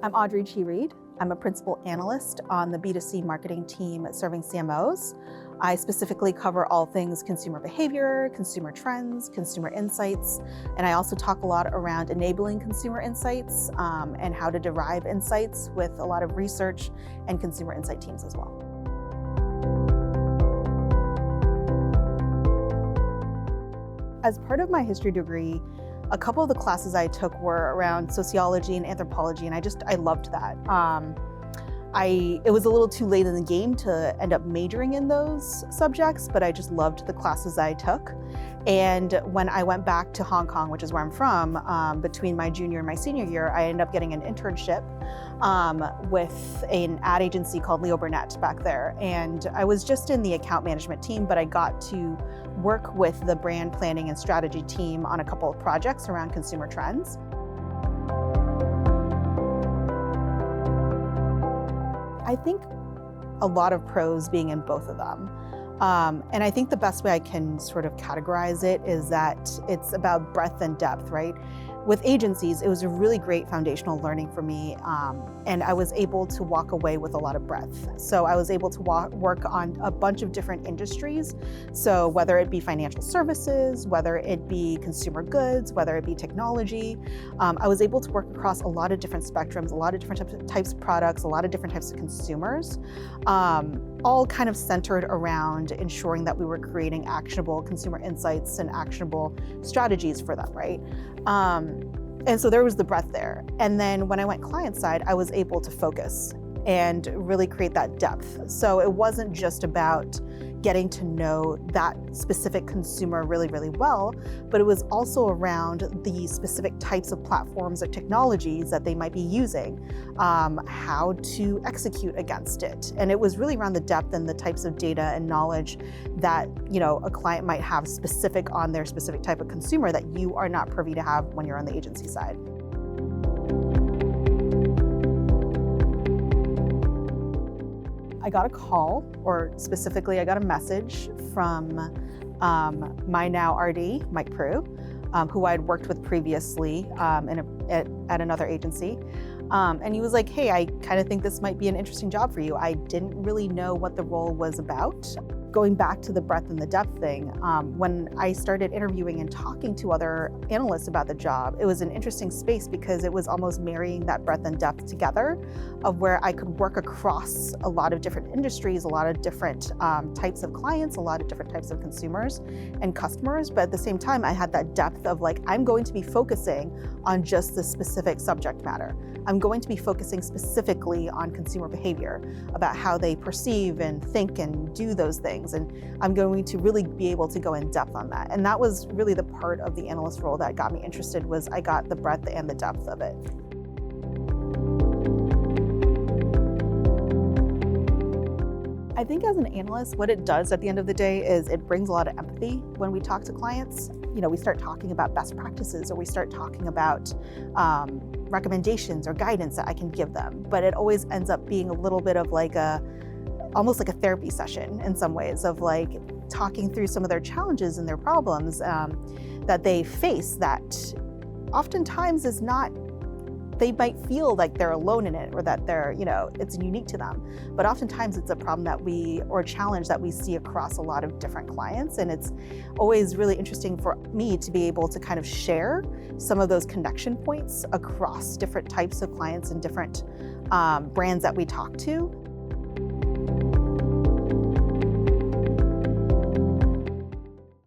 I'm Audrey Chee-Read. I'm a principal analyst on the B2C marketing team serving CMOs. I specifically cover all things consumer behavior, consumer trends, consumer insights, and I also talk a lot around enabling consumer insights and how to derive insights with a lot of research and consumer insight teams as well. As part of my history degree, a couple of the classes I took were around sociology and anthropology, and I loved that. It was a little too late in the game to end up majoring in those subjects, but I just loved the classes I took. And when I went back to Hong Kong, which is where I'm from, between my junior and my senior year, I ended up getting an internship with an ad agency called Leo Burnett back there. And I was just in the account management team, but I got to work with the brand planning and strategy team on a couple of projects around consumer trends. I think a lot of pros being in both of them. And I think the best way I can sort of categorize it is that it's about breadth and depth, right? With agencies, it was a really great foundational learning for me, and I was able to walk away with a lot of breadth. So I was able to work on a bunch of different industries. So whether it be financial services, whether it be consumer goods, whether it be technology, I was able to work across a lot of different spectrums, a lot of different types of products, a lot of different types of consumers, all kind of centered around ensuring that we were creating actionable consumer insights and actionable strategies for them, right? And so there was the breadth there. And then when I went client side, I was able to focus and really create that depth. So it wasn't just about getting to know that specific consumer really, really well, but it was also around the specific types of platforms or technologies that they might be using, how to execute against it. And it was really around the depth and the types of data and knowledge that, a client might have specific on their specific type of consumer that you are not privy to have when you're on the agency side. I got a call, or specifically I got a message from my now RD, Mike Prue, who I'd worked with previously at another agency. And he was like, hey, I kind of think this might be an interesting job for you. I didn't really know what the role was about. Going back to the breadth and the depth thing, when I started interviewing and talking to other analysts about the job, it was an interesting space because it was almost marrying that breadth and depth together of where I could work across a lot of different industries, a lot of different types of clients, a lot of different types of consumers and customers. But at the same time, I had that depth of like, I'm going to be focusing on just the specific subject matter. I'm going to be focusing specifically on consumer behavior, about how they perceive and think and do those things. And I'm going to really be able to go in depth on that. And that was really the part of the analyst role that got me interested, was I got the breadth and the depth of it. I think as an analyst, what it does at the end of the day is it brings a lot of empathy when we talk to clients. We start talking about best practices, or we start talking about recommendations or guidance that I can give them. But it always ends up being a little bit of like almost like a therapy session in some ways, of like talking through some of their challenges and their problems that they face that oftentimes is not, they might feel like they're alone in it, or that they're, it's unique to them. But oftentimes it's a problem or a challenge that we see across a lot of different clients. And it's always really interesting for me to be able to kind of share some of those connection points across different types of clients and different brands that we talk to.